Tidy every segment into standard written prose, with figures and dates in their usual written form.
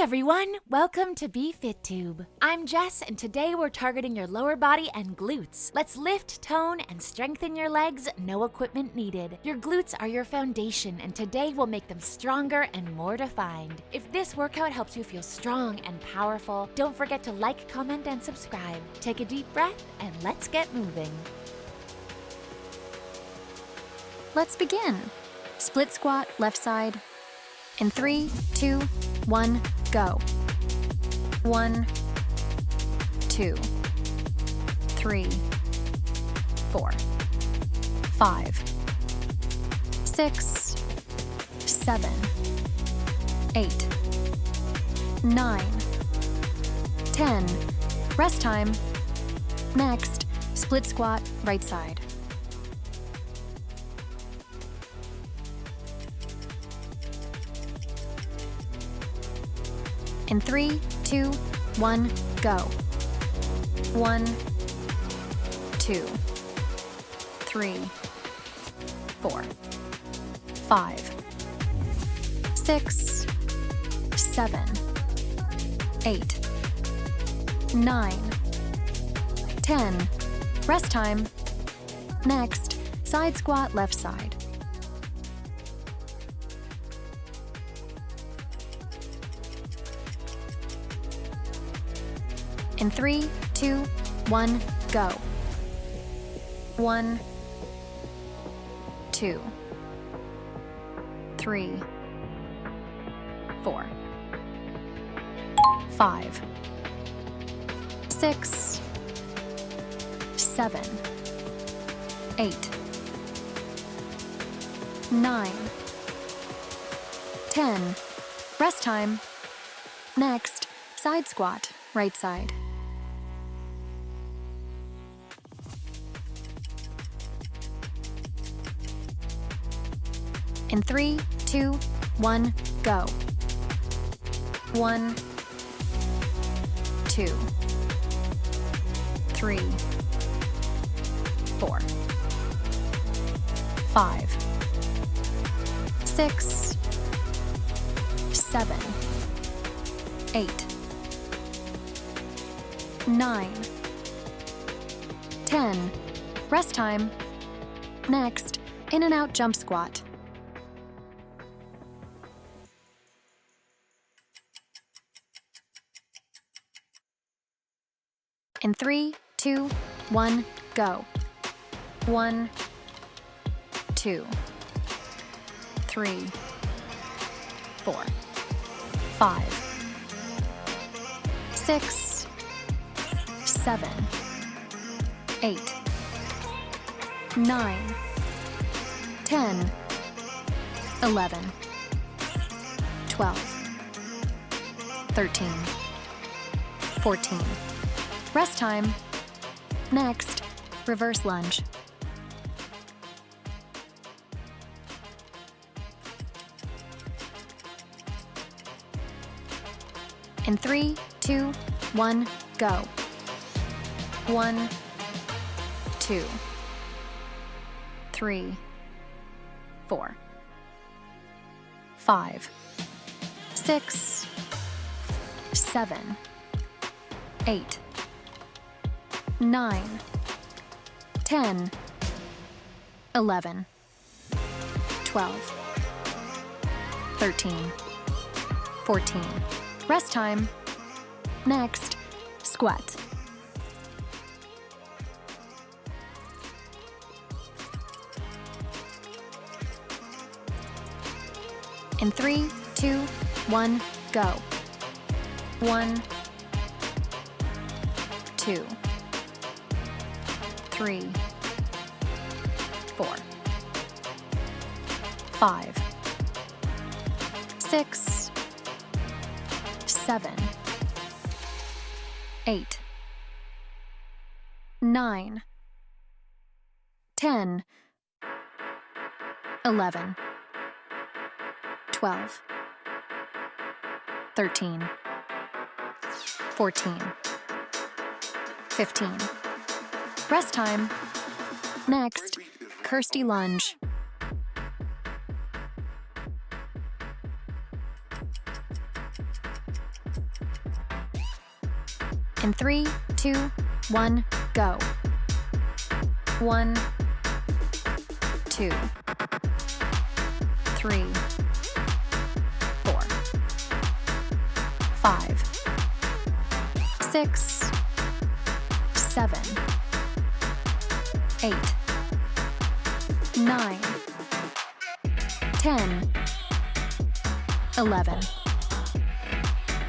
everyone, welcome to BFITTUBE. I'm Jess, and today we're targeting your lower body and glutes. Let's lift, tone, and strengthen your legs, no equipment needed. Your glutes are your foundation, and today we'll make them stronger and more defined. If this workout helps you feel strong and powerful, don't forget to like, comment, and subscribe. Take a deep breath, and let's get moving. Let's begin. Split squat, left side. In 3, 2, 1, go. 1, 2, 3, 4, 5, 6, 7, 8, 9, 10. Rest time. Next, split squat, right side. In 3, 2, 1, go. 1, 2, 3, 4, 5, 6, 7, 8, 9, 10. Rest time. Next, side squat, left side. In 3, 2, 1, go. 1, 2, 3, 4, 5, 6, 7, 8, 9, 10. Rest time. Next, side squat, right side. In 3, 2, 1, go. 1, 2, 3, 4, 5, 6, 7, 8, 9, 10. Rest time. Next, in and out jump squat. In 3, 2, 1, go. 1, 2, 3, 4, 5, 6, 7, 8, 9, 10, 11, 12, 13, 14. Rest time. Next, reverse lunge. In 3, 2, 1, go. 1, 2, 3, 4, 5, 6, 7, 8, 9, 10, 11, 12, 13, 14. Rest time. Next, squat. In 3, 2, 1, go. 1, 2, 3, 4, 5, 6, 7, 8, 9, 10, 11, 12, 13, 14, 15. Rest time. Next, Kirsty lunge. In 3, 2, 1, go. 1, 2, 3, 4, 5, 6, 7, 8, 9, 10, 11,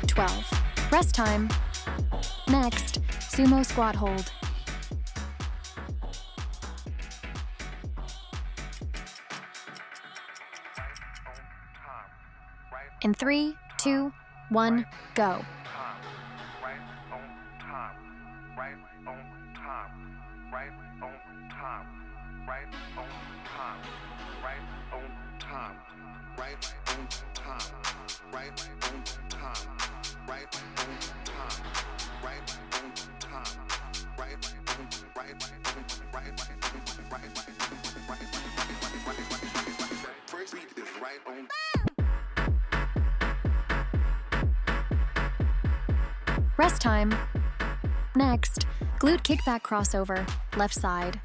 12. Rest time. Next, sumo squat hold. In 3, 2, 1, go. Rest time. Next, glute kickback crossover, left side.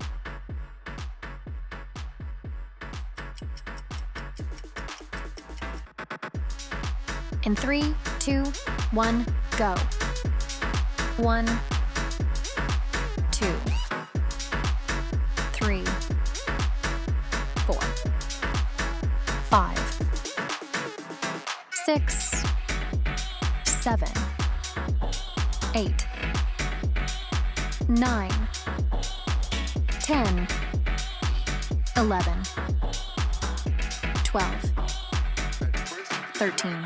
In 3, 2, 1, go. 1, 2, 3, 4, 5, 6, 7, 8, 9, 10, 11, 12, 13,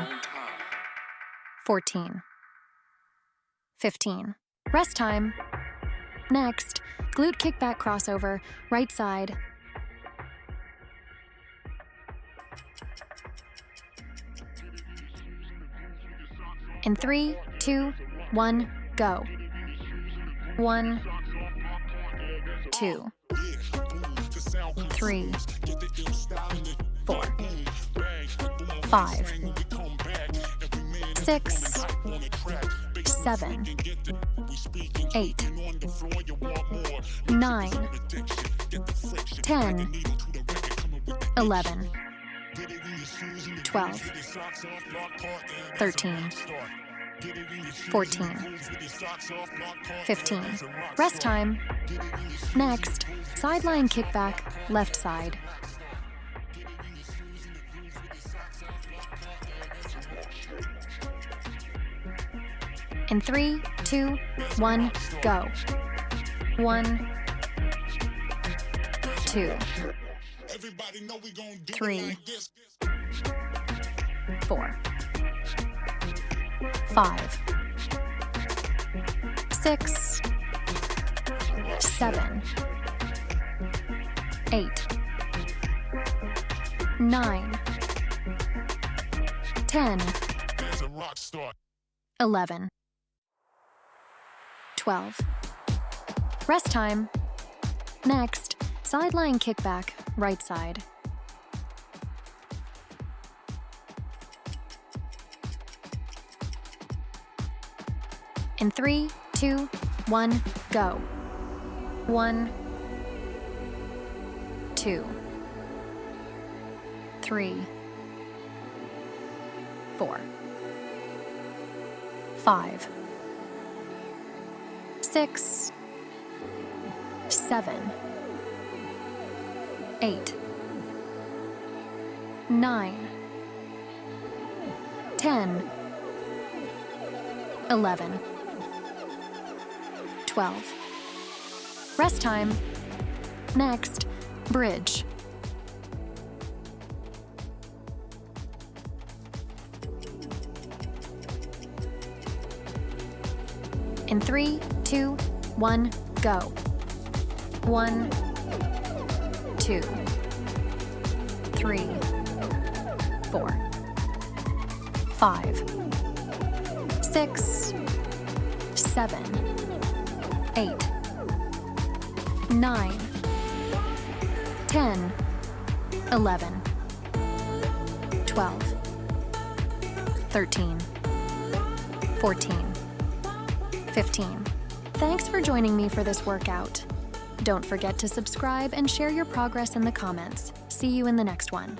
14, 15. Rest time. Next, glute kickback crossover, right side. In 3, 2, 1, go. 1, 2, 3, 4, 5, 6, 7, 8, 9, 10, 11, 12, 13, 14, 15. Rest time. Next, sideline kickback, left side. In 3, 2, 1, go. 1, 2, 3, 4, 5, 6, 7, 8, 9, 10, 11, 12. Rest time. Next, sideline kickback, right side. In 3, 2, 1, go. 1, 2, 3, 4, 5, 6, 7, 8, 9, 10, 11, 12. Rest time. Next, bridge. In 3, 2, 1, go. 1, 2, 3, 4, 5, 6, 7, 8, 9, 10, 11, 12, 13, 14, 15. Thanks for joining me for this workout. Don't forget to subscribe and share your progress in the comments. See you in the next one.